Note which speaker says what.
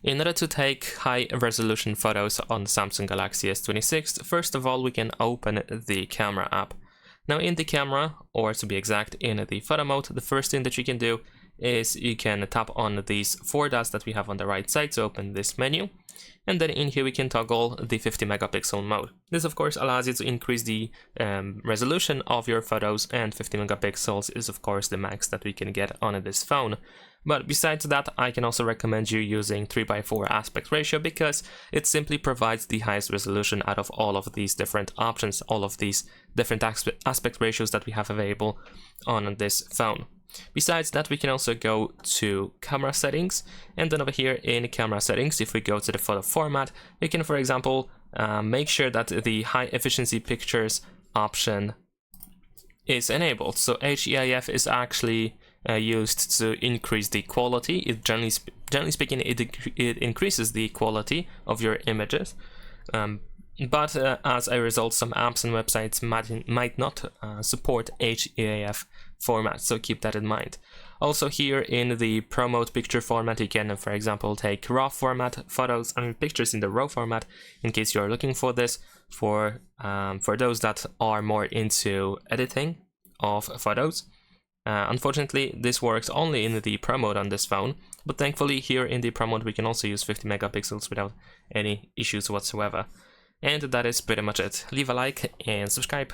Speaker 1: In order to take high resolution photos on Samsung Galaxy S26, first of all we can open the camera app. Now in the camera, or to be exact in the photo mode, the first thing that you can do is you can tap on these 4 dots that we have on the right side to open this menu. And then in here we can toggle the 50 megapixel mode. This of course allows you to increase the resolution of your photos, and 50 megapixels is of course the max that we can get on this phone. But besides that, I can also recommend you using 3:4 aspect ratio because it simply provides the highest resolution out of all of these different options, all of these different aspect ratios that we have available on this phone. Besides that, we can also go to camera settings, and then over here in camera settings, if we go to the photo format, we can, for example, make sure that the high efficiency pictures option is enabled. So HEIF is actually used to increase the quality. It generally speaking, it increases the quality of your images. But as a result, some apps and websites might not support HEIF format, so keep that in mind. Also here in the promote picture format, you can, for example, take raw format photos and pictures in the raw format in case you're looking for this, for those that are more into editing of photos. Unfortunately, this works only in the Pro mode on this phone, but thankfully here in the Pro mode we can also use 50 megapixels without any issues whatsoever. And that is pretty much it. Leave a like and subscribe.